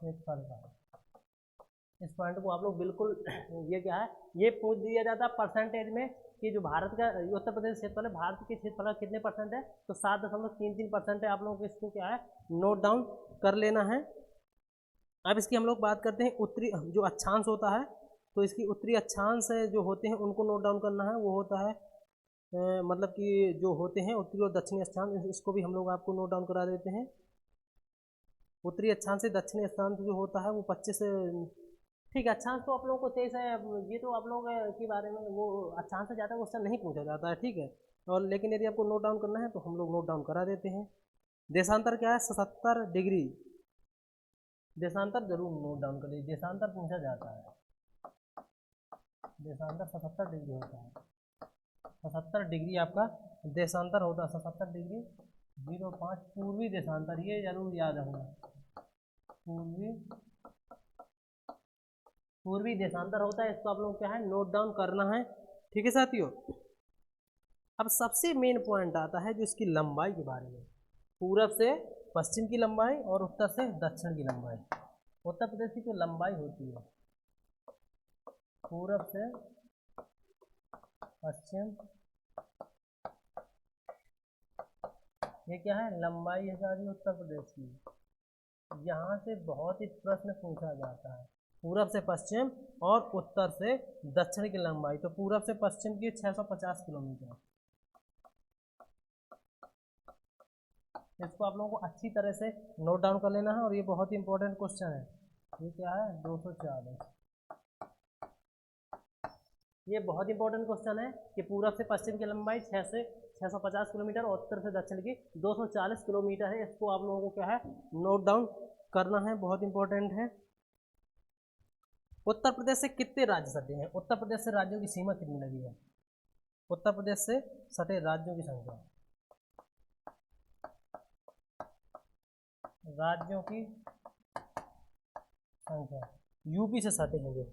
S1: क्षेत्रफल का। इस पॉइंट को आप लोग बिल्कुल ये क्या है ये पूछ दिया जाता है परसेंटेज में कि जो भारत का उत्तर प्रदेश क्षेत्रफल है भारत के क्षेत्रफल का कितने परसेंट है, तो 7.33% है। आप लोगों को इसको क्या है नोट डाउन कर लेना है। अब इसकी हम लोग बात करते हैं उत्तरी जो अक्षांश होता है, तो इसकी उत्तरी अक्षांश जो होते हैं उनको नोट डाउन करना है, वो होता है मतलब कि जो होते हैं उत्तरी और दक्षिणी अक्षांश, इसको भी हम लोग आपको नोट डाउन करा देते हैं। उत्तरी अक्षांश से दक्षिणी अक्षांश जो होता है वो 25, ठीक है अक्षांश तो आप लोगों को 23 है, ये तो आप लोग के बारे में वो अक्षांश से ज़्यादा क्वेश्चन नहीं पूछा जाता है। ठीक है, और लेकिन यदि आपको नोट डाउन करना है तो हम लोग नोट डाउन करा देते हैं। देशांतर क्या है 77 डिग्री, देशांतर जरूर नोट डाउन कर लीजिए, देशांतर पूछा जाता है, देशांतर 77 डिग्री होता है, 77 डिग्री आपका देशांतर होता है, 77 डिग्री 05 पूर्वी देशांतर, ये जरूर याद रखना, पूर्वी देशांतर होता है, इसको आप लोग क्या है नोट डाउन करना है। ठीक है साथियों, अब सबसे मेन पॉइंट आता है जो इसकी लंबाई के बारे में, पूरब से पश्चिम की लंबाई और उत्तर से दक्षिण की लंबाई। उत्तर प्रदेश की जो लंबाई होती है पूरब से पश्चिम, ये क्या है लंबाई है सारी उत्तर प्रदेश की, यहाँ से बहुत ही प्रश्न पूछा जाता है, पूरब से पश्चिम और उत्तर से दक्षिण की लंबाई, तो पूरब से पश्चिम की 650 किलोमीटर। इसको आप लोगों को अच्छी तरह से नोट डाउन कर लेना है, और ये बहुत ही इंपॉर्टेंट क्वेश्चन है। ये क्या है 240, ये बहुत इंपॉर्टेंट क्वेश्चन है कि पूरब से पश्चिम की लंबाई 6 से 650 किलोमीटर और उत्तर से दक्षिण की 240 किलोमीटर है। इसको आप लोगों को क्या है नोट डाउन करना है, बहुत इंपॉर्टेंट है। उत्तर प्रदेश से कितने राज्य सटे हैं, उत्तर प्रदेश से राज्यों की सीमा कितनी लगी है, उत्तर प्रदेश से सटे राज्यों की संख्या, राज्यों की संख्या यूपी से सटे हैं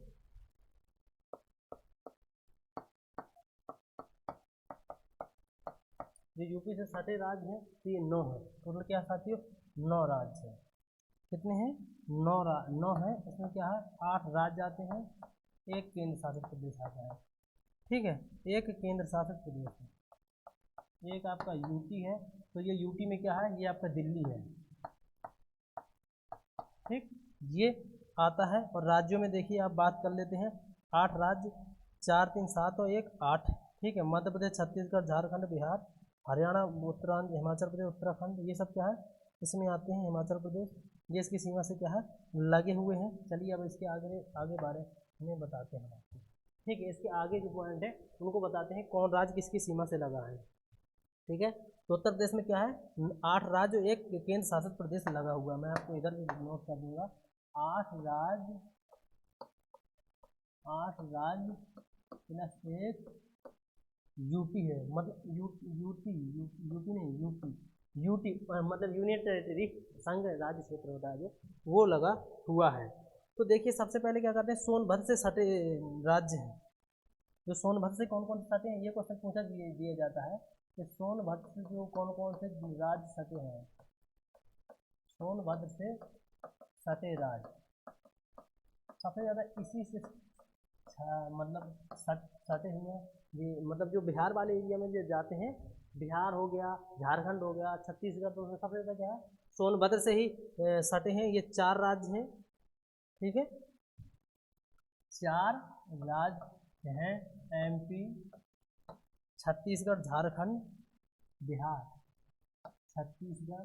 S1: जो यूपी से सटे राज्य हैं, तो ये 9 है टोटल, क्या साथियों 9 राज्य है। कितने हैं 9 है, इसमें क्या है 8 राज्य आते हैं, एक केंद्र शासित प्रदेश आता है। ठीक है, एक केंद्र शासित प्रदेश है, एक आपका यूटी है, तो ये यूटी में क्या है ये आपका दिल्ली है। ठीक, ये आता है। और राज्यों में देखिए आप बात कर लेते हैं, 8 राज्य, 4 3 7 और 1 8। ठीक है, मध्य प्रदेश, छत्तीसगढ़, झारखंड, बिहार, हरियाणा, उत्तरांचल, हिमाचल प्रदेश, उत्तराखंड, ये सब क्या है इसमें आते हैं, हिमाचल प्रदेश, ये इसकी सीमा से क्या है, लगे हुए हैं। चलिए अब इसके आगे आगे बारे में बताते हैं आपको। ठीक है, इसके आगे जो पॉइंट है उनको बताते हैं, कौन राज्य किसकी सीमा से लगा है। ठीक है, तो उत्तर प्रदेश में क्या है, 8 राज्य, एक केंद्र शासित प्रदेश लगा हुआ है। मैं आपको इधर भी नोट कर दूंगा, 8 राज्य, 8 राज्य प्लस एक यूपी है, मतलब यूपी नहीं, यूटी मतलब यूनियन टेरिटरी, संघ राज्य क्षेत्र होता है जो, वो लगा हुआ है। तो देखिए सबसे पहले क्या करते हैं, सोनभद्र से सटे राज्य हैं। जो सोनभद्र से कौन कौन से सटे हैं, ये क्वेश्चन पूछा दिया जाता है कि सोनभद्र से जो कौन कौन से राज्य सटे हैं, सोनभद्र से सटे राज्य सबसे ज़्यादा इसी से मतलब सटे हुए हैं। ये मतलब जो बिहार वाले एरिया में जो जाते हैं, बिहार हो गया, झारखंड हो गया, छत्तीसगढ़, तो उसमें सबसे ज़्यादा क्या है, सोनभद्र से ही सटे हैं। ये 4 राज्य हैं। ठीक है, 4 राज्य हैं, एमपी, छत्तीसगढ़, झारखंड, बिहार, छत्तीसगढ़,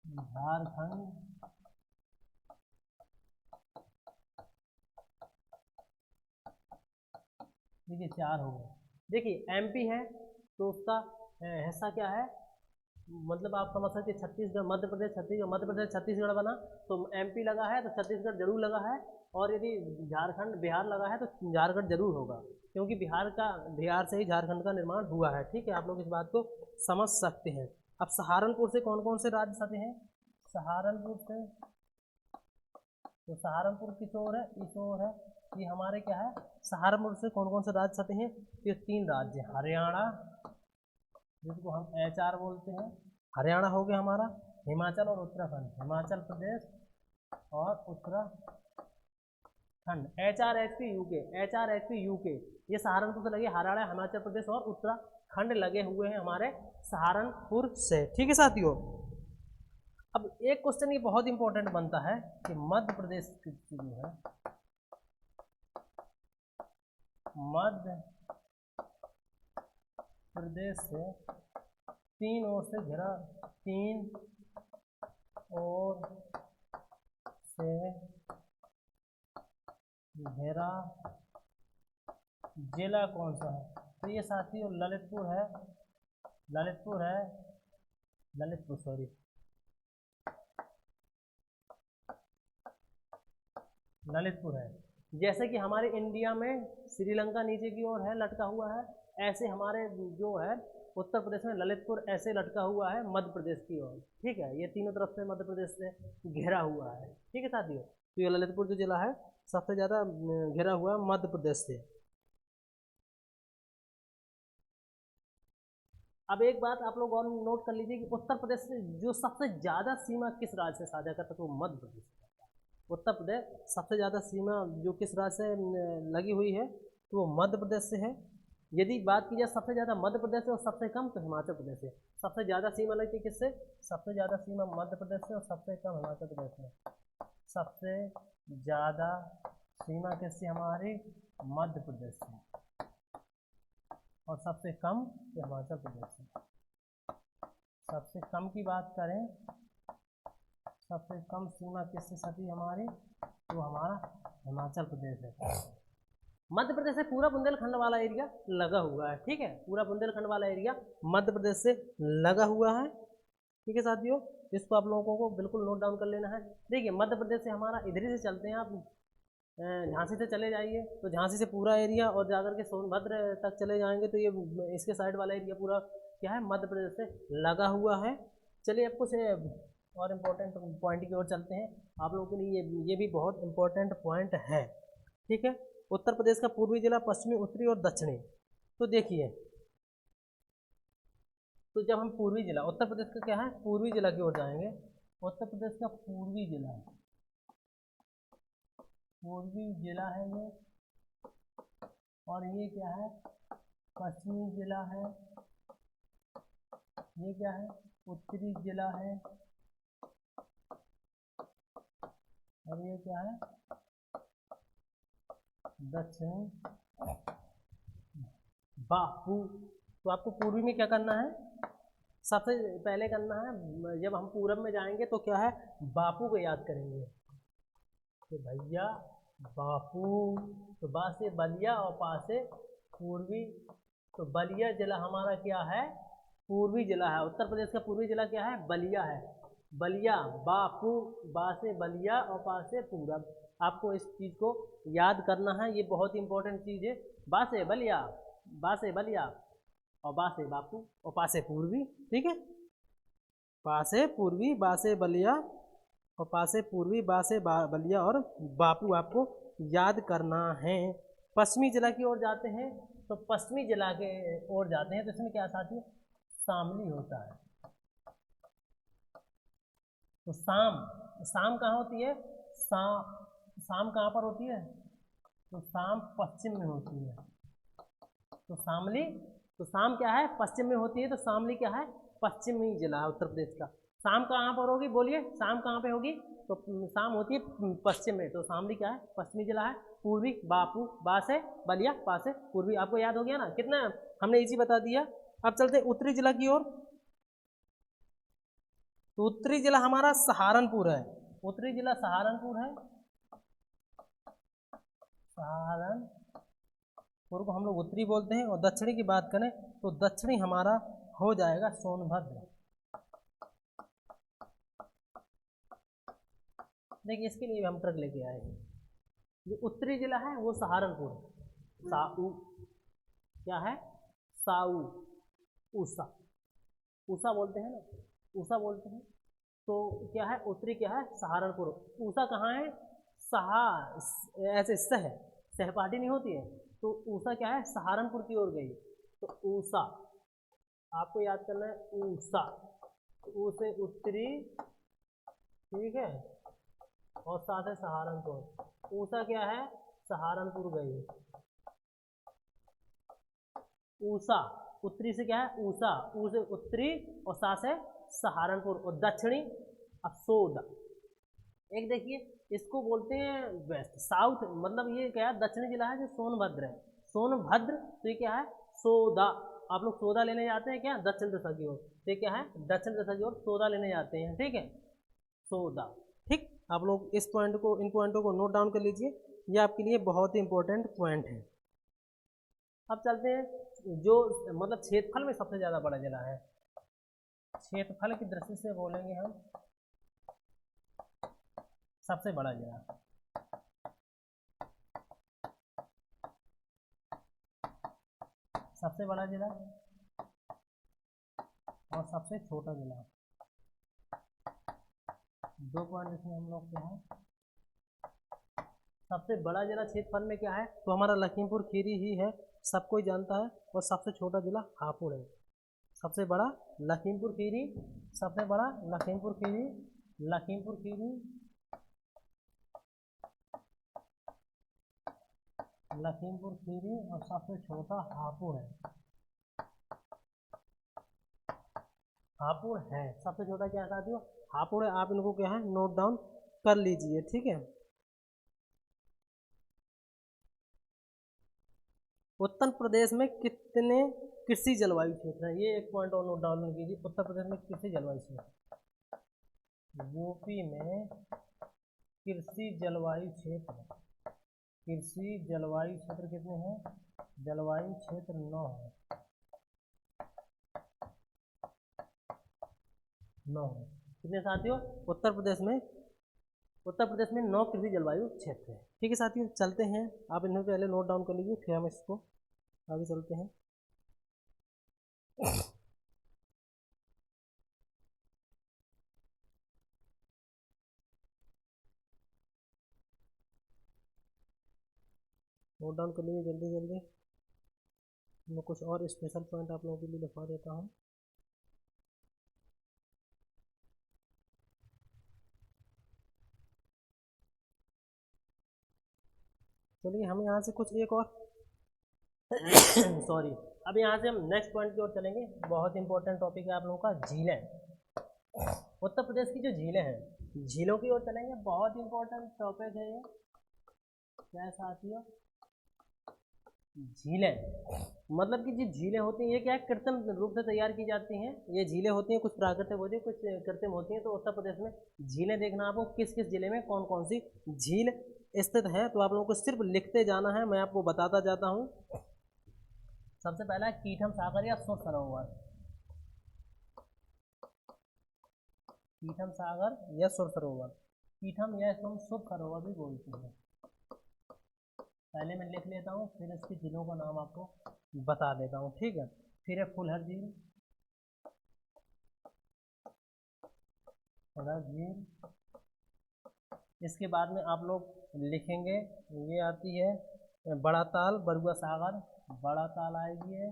S1: झारखंड, देखिए 4 हो गए। देखिए एमपी है तो उसका हिस्सा क्या है, मतलब आप समझ सकते, छत्तीसगढ़, मध्य प्रदेश, छत्तीसगढ़, मध्य प्रदेश, छत्तीसगढ़ बना तो एमपी लगा है तो छत्तीसगढ़ जरूर लगा है, और यदि झारखंड, बिहार लगा है तो झारखंड जरूर होगा, क्योंकि बिहार से ही झारखंड का निर्माण हुआ है। ठीक है, आप लोग इस बात को समझ सकते हैं। अब सहारनपुर से कौन कौन से राज्य सटे हैं, सहारनपुर से, तो सहारनपुर किस ओर है, इस ओर है। ये हमारे क्या है, सहारनपुर से कौन कौन से राज्य सटे हैं, ये 3 राज्य, हरियाणा जिसको हम HR बोलते हैं, हरियाणा हो गया हमारा, हिमाचल और उत्तराखंड, हिमाचल प्रदेश और उत्तराखंड, HRHP, ये सहारनपुर से लगे, हरियाणा, हिमाचल प्रदेश और उत्तराखंड लगे हुए हैं हमारे सहारनपुर से। ठीक है साथियों, अब एक क्वेश्चन ये बहुत इंपॉर्टेंट बनता है कि मध्य प्रदेश जो है, मध्य प्रदेश से 3 ओर से घिरा, 3 ओर से घेरा जिला कौन सा है, तो ये साथियों ललितपुर है, ललितपुर सॉरी, ललितपुर है। जैसे कि हमारे इंडिया में श्रीलंका नीचे की ओर है, लटका हुआ है, ऐसे हमारे जो है उत्तर प्रदेश में ललितपुर ऐसे लटका हुआ है मध्य प्रदेश की ओर। ठीक है, ये तीनों तरफ से मध्य प्रदेश से घिरा हुआ है। ठीक है साथियों, तो ये ललितपुर जो जिला है सबसे ज़्यादा घिरा हुआ है मध्य प्रदेश से। अब एक बात आप लोग और नोट कर लीजिए कि उत्तर प्रदेश से जो सबसे ज़्यादा सीमा किस राज्य से साझा करता है, तो मध्य प्रदेश से करता है। उत्तर प्रदेश सबसे ज़्यादा सीमा जो किस राज्य से लगी हुई है, तो वो मध्य प्रदेश से है। यदि बात की जाए सबसे ज़्यादा मध्य प्रदेश से और सबसे कम, तो हिमाचल प्रदेश से। सबसे ज़्यादा सीमा लगती है किससे, सबसे ज़्यादा सीमा मध्य प्रदेश से और सबसे कम हिमाचल प्रदेश में। सबसे ज़्यादा सीमा किससे, हमारे मध्य प्रदेश से, और सबसे कम हिमाचल प्रदेश से। सबसे कम की बात करें, सबसे कम सीमा किससे सटी हमारी, तो हमारा हिमाचल प्रदेश है। मध्य प्रदेश से पूरा बुंदेलखंड वाला एरिया लगा हुआ है। ठीक है, पूरा बुंदेलखंड वाला एरिया मध्य प्रदेश से लगा हुआ है। ठीक है साथियों, इसको आप लोगों को बिल्कुल नोट डाउन कर लेना है। देखिए मध्य प्रदेश से हमारा इधर ही से चलते हैं आप, झांसी से चले जाइए तो झांसी से पूरा एरिया, और जाकर के सोनभद्र तक चले जाएंगे तो ये इसके साइड वाला एरिया पूरा क्या है, मध्य प्रदेश से लगा हुआ है। चलिए अब कुछ और इम्पोर्टेंट पॉइंट की ओर चलते हैं। आप लोगों के लिए ये भी बहुत इम्पोर्टेंट पॉइंट है। ठीक है, उत्तर प्रदेश का पूर्वी जिला, पश्चिमी, उत्तरी और दक्षिणी। तो देखिए, तो जब हम पूर्वी जिला, उत्तर प्रदेश का क्या है, पूर्वी जिला की ओर जाएंगे, उत्तर प्रदेश का पूर्वी जिला, पूर्वी जिला है ये, और ये क्या है, पश्चिमी जिला है, ये क्या है, उत्तरी जिला है, और ये क्या है, दक्षिणी बापू। तो आपको पूर्वी में क्या करना है, सबसे पहले करना है, जब हम पूरब में जाएंगे तो क्या है, बापू को याद करेंगे कि भैया बापू। तो बा से बलिया और पा से पूर्वी। तो बलिया जिला हमारा क्या है, पूर्वी जिला है। उत्तर प्रदेश का पूर्वी जिला क्या है, बलिया है। बलिया, बापू, बा से बलिया और पा से पूरब। आपको इस चीज़ को याद करना है, ये बहुत इंपॉर्टेंट चीज़ है। बा से बलिया, बा से बलिया और बा से बापू और पा से पूर्वी। ठीक है, पा से पूर्वी, बा से बलिया और पा से पूर्वी, बा से बलिया और बापू आपको याद करना है। पश्चिमी जिला की ओर जाते हैं, तो पश्चिमी जिला के ओर जाते हैं तो इसमें क्या साथी, शामली होता है। तो शाम कहाँ होती है, शाम कहाँ पर होती है, तो शाम पश्चिम में होती है। तो शामली, तो शाम क्या है, पश्चिम में होती है, तो शामली क्या है, पश्चिमी जिला है उत्तर प्रदेश का। शाम कहाँ पर होगी, बोलिए शाम कहाँ पे होगी, तो शाम होती है पश्चिम में, तो शामली क्या है, पश्चिमी जिला है। पूर्वी, बापू, बा से बलिया, पा से पूर्वी। आपको याद हो गया ना, कितना हमने इजी बता दिया। अब चलते हैं उत्तरी जिला की ओर। तो उत्तरी जिला हमारा सहारनपुर है। उत्तरी जिला सहारनपुर है। सहारनपुर को हम लोग उत्तरी बोलते हैं। और दक्षिणी की बात करें तो दक्षिणी हमारा हो जाएगा सोनभद्र। देखिए इसके लिए हम ट्रक लेके आए हैं। जो उत्तरी जिला है वो सहारनपुर, साऊ क्या है, साऊ, ऊषा, ऊषा बोलते हैं ना, ऊषा बोलते हैं। तो क्या है, उत्तरी क्या है, सहारनपुर। ऊषा कहाँ है, सहा, ऐसे सहपाठी नहीं होती है, तो ऊषा क्या है, सहारनपुर की ओर गई। तो ऊषा आपको याद करना है, ऊषा, ऊ से उत्तरी, ठीक है, और साथ है सहारनपुर। ऊषा क्या है, सहारनपुर गई। ऊषा, उत्तरी से क्या है, ऊषा, ऊ से उत्तरी और सा से सहारनपुर। और दक्षिणी असोद। एक देखिए इसको बोलते हैं वेस्ट, साउथ, मतलब ये क्या है, दक्षिणी जिला है जो सोनभद्र है। सोनभद्र, तो ये क्या है, सोदा। आप लोग सोदा लेने जाते हैं क्या, दक्षिण दिशा की ओर, तो क्या है, दक्षिण दिशा की ओर सोदा लेने जाते हैं। ठीक है, सोदा। ठीक, आप लोग इस पॉइंट को, इन पॉइंटों को नोट डाउन कर लीजिए, ये आपके लिए बहुत ही इंपॉर्टेंट पॉइंट है। अब चलते हैं जो मतलब क्षेत्रफल में सबसे ज़्यादा बड़ा जिला है, क्षेत्रफल की दृष्टि से बोलेंगे हम, सबसे बड़ा जिला, सबसे बड़ा जिला और सबसे छोटा जिला, दो पॉइंट इसमें हम लोग क्या है। सबसे बड़ा जिला क्षेत्रफल में क्या है, तो हमारा लखीमपुर खीरी ही है, सबको ही जानता है। और सबसे छोटा जिला हापुड़ है। सबसे बड़ा लखीमपुर खीरी, सबसे बड़ा लखीमपुर खीरी, लखीमपुर खीरी, लखीमपुर खीरी, और सबसे छोटा हापुड़ है। हापुड़ है सबसे छोटा, क्या साथियों, हापुड़ है। आप इनको क्या है, नोट डाउन कर लीजिए। ठीक है, उत्तर प्रदेश में कितने कृषि जलवायु क्षेत्र है, ये एक पॉइंट और नोट डाउन कीजिए। उत्तर प्रदेश में कृषि जलवायु क्षेत्र, यूपी में कृषि जलवायु क्षेत्र, कृषि जलवायु क्षेत्र कितने हैं, जलवायु क्षेत्र 9 है, 9 है। कितने साथियों, उत्तर प्रदेश में, उत्तर प्रदेश में 9 कृषि जलवायु क्षेत्र है। ठीक है साथियों, चलते हैं, आप इन्हें पहले नोट डाउन कर लीजिए, फिर हम इसको आगे चलते हैं। नोट डाउन कर लीजिए जल्दी जल्दी। मैं कुछ और स्पेशल पॉइंट आप लोगों के लिए लिखवा देता हूँ। चलिए हम यहाँ से कुछ एक और सॉरी, अब यहाँ से हम नेक्स्ट पॉइंट की ओर चलेंगे। बहुत इंपॉर्टेंट टॉपिक है आप लोगों का, झीलें। उत्तर प्रदेश की जो झीलें हैं, झीलों की ओर चलेंगे। बहुत इंपॉर्टेंट टॉपिक है ये, क्या साथियों, झीलें, मतलब कि जो झीलें होती हैं ये क्या है, कृत्रिम रूप से तैयार की जाती हैं। ये झीलें होती हैं, कुछ प्राकृतिक होती हैं, कुछ कृत्रिम होती हैं। तो उत्तर प्रदेश में झीलें देखना आपको किस किस जिले में कौन कौन सी झील स्थित है, तो आप लोगों को सिर्फ लिखते जाना है, मैं आपको बताता जाता हूँ। सबसे पहला है कीटम सागर या सुर सरोवर। कीटम सागर या सुर सरोवर, कीटम या तुम सुर सरोवर भी बोलते हैं। पहले मैं लिख लेता हूँ, फिर इसकी झीलों का नाम आपको बता देता हूँ, ठीक है। फिर है फुलहर झील, फुलहर झील। इसके बाद में आप लोग लिखेंगे, ये आती है बड़ा ताल बरुआ सागर, बड़ा ताल आएगी है,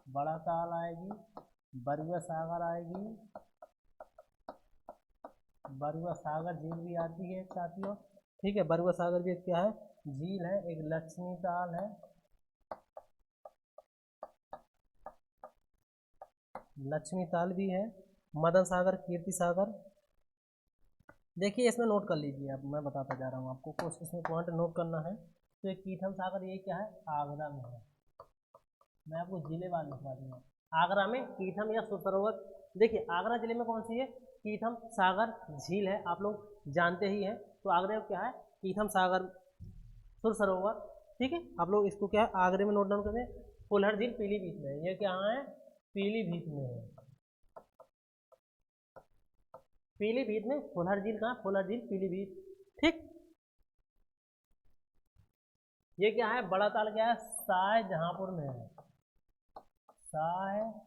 S1: बड़ा ताल आएगी, बरुआ सागर आएगी, बरुआ सागर झील भी आती है साथियों, ठीक है। बरुआ सागर भी क्या है, झील है। एक लक्ष्मी ताल है, लक्ष्मी ताल भी है। मदन सागर, कीर्ति सागर। देखिए इसमें नोट कर लीजिए, अब मैं बताता जा रहा हूँ आपको, कुछ इसमें पॉइंट नोट करना है। तो ये कीथम सागर ये क्या है, आगरा में है। मैं आपको जिले वार लिखवा दूंगा। आगरा में कीथम या सुर सरोवर। देखिए आगरा जिले में कौन सी है, कीथम सागर झील है, आप लोग जानते ही हैं। तो आगरा में क्या है, कीथम सागर सुर सरोवर, ठीक है। आप लोग इसको क्या है आगरे में नोट डाउन करें। फुलहर झील पीलीभीत में है, ये क्या है, पीलीभीत में है। पीलीभीत में। फुलहर झील कहाँ, फुलहर झील पीलीभीत, ठीक। ये क्या है, बड़ा ताल क्या है, शाहजहांपुर में है, शाहजहांपुर।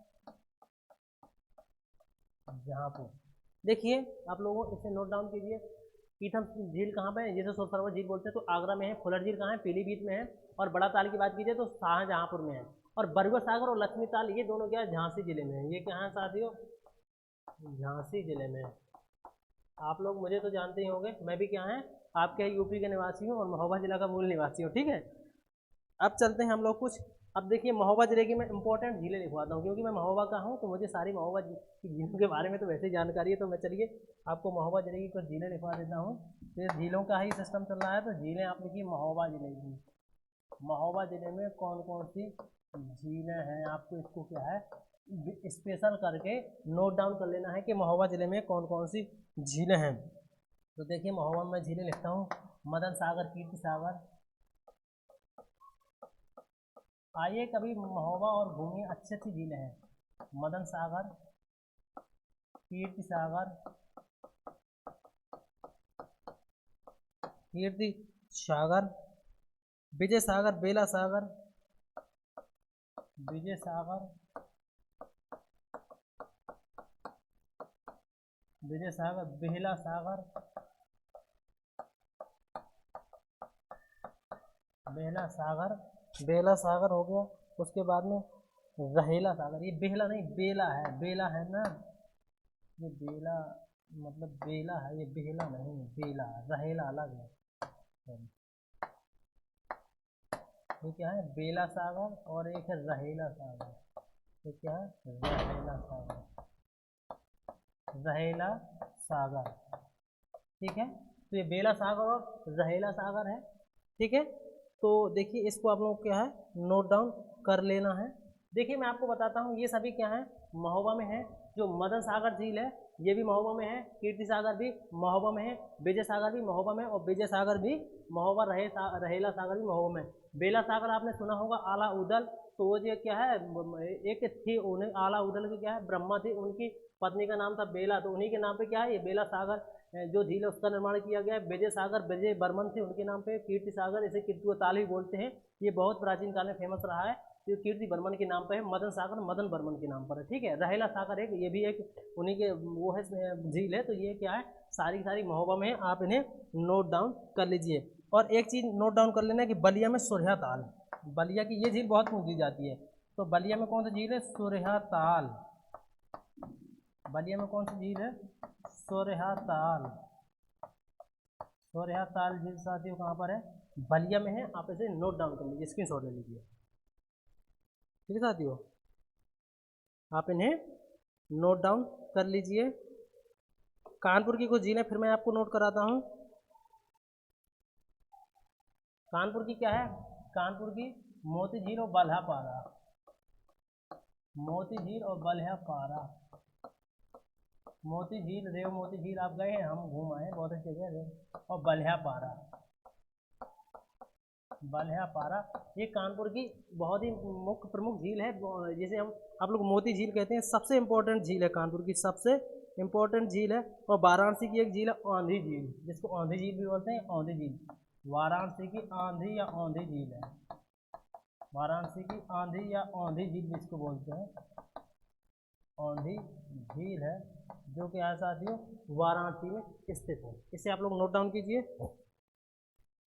S1: देखिए आप लोगों इसे नोट डाउन कीजिए। कीथम झील कहाँ पे है, जिसे सुर सरोवर झील बोलते हैं, तो आगरा में है। फुलहर झील कहाँ है, पीलीभीत में है। और बड़ा ताल की बात कीजिए तो शाहजहांपुर में है। और बरुआ सागर और लक्ष्मी ताल ये दोनों क्या है, झांसी जिले में है। ये क्या है साथियों, झांसी जिले में है। आप लोग मुझे तो जानते ही होंगे, मैं भी क्या है आपके यूपी के निवासी हूँ और महोबा जिला का मूल निवासी हूँ, ठीक है। अब चलते हैं हम लोग कुछ। अब देखिए महोबा जिले की मैं इंपॉर्टेंट झीलें लिखवाता हूँ, क्योंकि मैं महोबा का हूँ तो मुझे सारी महोबा की झीलों के बारे में तो वैसे ही जानकारी है। तो मैं चलिए आपको महोबा जिले की कुछ झीलें लिखवा देता हूँ। तो ये झीलों का ही सिस्टम चल रहा है, तो झीलें आप लिखिए महोबा जिले की। महोबा जिले में कौन कौन सी झीलें हैं, आपको इसको क्या है स्पेशल करके नोट डाउन कर लेना है कि महोबा जिले में कौन कौन सी झीलें हैं। तो देखिए महोबा में झीलें लिखता हूँ, मदन सागर, कीर्ति सागर। आइए कभी महोबा और घूमिए, अच्छी अच्छी झीलें हैं। मदन सागर, कीर्ति सागर, कीर्ति सागर, विजय सागर, बेला सागर, विजय सागर, विजय सागर, बेहला सागर, बेहला सागर, बेला सागर हो गया। उसके बाद में रहेला सागर, ये बेहला नहीं बेला है, बेला है ना, ये बेला मतलब बेला है, ये बेहला नहीं बेला, रहेला अलग है। ये क्या है, बेला सागर, और एक है रहेला सागर। ये क्या है, रहेला सागर, रहेला सागर, ठीक है। तो ये बेला सागर और रहेला सागर है, ठीक है। तो देखिए इसको आप लोग क्या है नोट डाउन कर लेना है। देखिए मैं आपको बताता हूँ, ये सभी क्या है महोबा में है। जो मदन सागर झील है ये भी महोबा में है, कीर्ति सागर भी महोबा में है, विजय सागर भी महोबा में, और विजय सागर भी महोबा, रहेला सागर भी महोबा में। बेला सागर आपने सुना होगा, आला उदल, तो वो जो क्या है एक थी, उन्हें आला उदल की क्या है ब्रह्मा थी, उनकी पत्नी का नाम था बेला, तो उन्हीं के नाम पे क्या है ये बेला सागर जो झील है उसका निर्माण किया गया है। विजय सागर विजय बर्मन थे उनके नाम पे। कीर्ति सागर इसे कीर्ति ताल भी बोलते हैं, ये बहुत प्राचीन काल में फेमस रहा है, जो कीर्ति बर्मन के नाम पे है। मदन सागर मदन बर्मन के नाम पर है, ठीक है। रहेला सागर एक, ये भी एक उन्हीं के वो है झील है। तो ये क्या है सारी सारी महोबा में, आप इन्हें नोट डाउन कर लीजिए। और एक चीज़ नोट डाउन कर लेना कि बलिया में सुरहा ताल, बलिया की ये झील बहुत पूछी जाती है। तो बलिया में कौन सी झील है, सुरहा ताल। बलिया में कौन सी झील है, सुरहा ताल। सुरहा ताल झील साथियों कहाँ पर है, बलिया में है। आप इसे नोट डाउन कर लीजिए, स्क्रीनशॉट ले लीजिए, ठीक है साथियों। आप इन्हें नोट डाउन कर लीजिए। कानपुर की कुछ झीलें फिर मैं आपको नोट कराता हूँ। कानपुर की क्या है, कानपुर की मोती झील और बल्हापारा, मोती झील और बल्हापारा। मोती झील, रेव मोती झील आप गए हैं, हम घूम आए, बहुत अच्छी जगह रेव। और बल्हापारा, बल्हापारा ये कानपुर की बहुत ही मुख्य प्रमुख झील है, जिसे हम आप लोग मोती झील कहते हैं। सबसे इम्पोर्टेंट झील है, कानपुर की सबसे इम्पोर्टेंट झील है। और वाराणसी की एक झील है औंधी झील, जिसको औंधी झील भी बोलते हैं, औंधी झील। वाराणसी की आंधी या औंधी झील है, वाराणसी की आंधी या औंधी झील जिसको बोलते हैं, औंधी झील है, जो कि यहाँ साथियों वाराणसी में स्थित है। इसे आप लोग नोट डाउन कीजिए।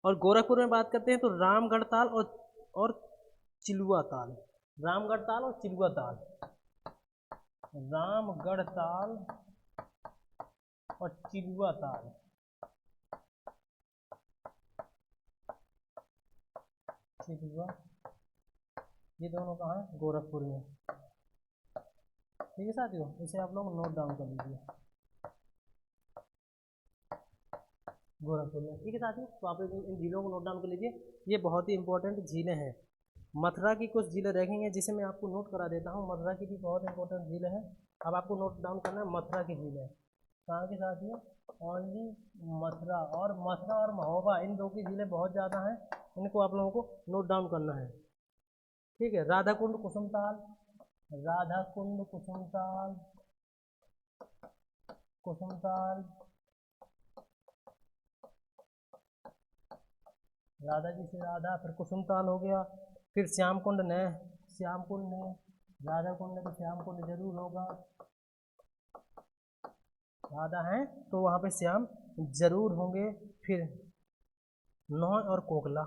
S1: और गोरखपुर में बात करते हैं तो रामगढ़ ताल और चिलुआ ताल, रामगढ़ ताल और चिलुआ ताल, रामगढ़ ताल और चिलुआ ताल। चिलुआ, ये दोनों कहाँ है? गोरखपुर में। ठीक है साथियों, इसे आप लोग नोट डाउन कर लीजिए, गोरखपुर में। ठीक है साथियों, तो आप इन झीलों को नोट डाउन कर लीजिए, ये बहुत ही इंपॉर्टेंट झीलें हैं। मथुरा की कुछ झीलें रखेंगे जिसे मैं आपको नोट करा देता हूँ। मथुरा की भी बहुत इंपॉर्टेंट झीलें हैं। अब आपको नोट डाउन करना है मथुरा की झीलें। कहाँ की साथियों? ओनली मथुरा। और मथुरा और महोबा, इन दो की झीलें बहुत ज़्यादा हैं, इनको आप लोगों को नोट डाउन करना है। ठीक है, राधा कुंड कुसुमताल, राधा कुंड कुसुमताल, कुसुमताल, राधा जी से राधा, फिर कुसुमताल हो गया। फिर श्याम कुंड ने, श्याम कुंड ने, राधा कुंड है तो श्याम कुंड जरूर होगा, राधा है तो वहाँ पे श्याम जरूर होंगे। फिर नौह और कोकला,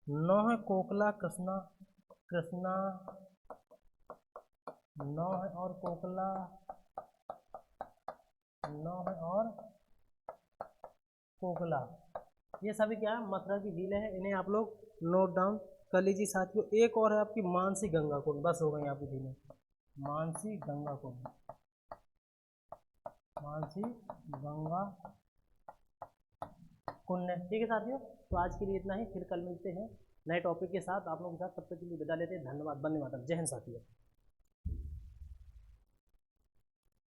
S1: नौह कोकला कृष्णा, कृष्णा, नौह और कोकला, नौह और कोकला, ये सभी क्या है? मथुरा की झीलें हैं, इन्हें आप लोग नोट डाउन कर लीजिए साथियों। एक और है आपकी मानसी गंगा कुंड, बस हो गई आपकी झीलें। मानसी गंगा कुंड, मानसी गंगा कुंड। ठीक है साथियों, तो आज के लिए इतना ही, फिर कल मिलते हैं नए टॉपिक के साथ आप लोगों के साथ। तब तक के लिए विदा लेते हैं, धन्यवाद, वंदे मातरम, जय हिंद साथियों।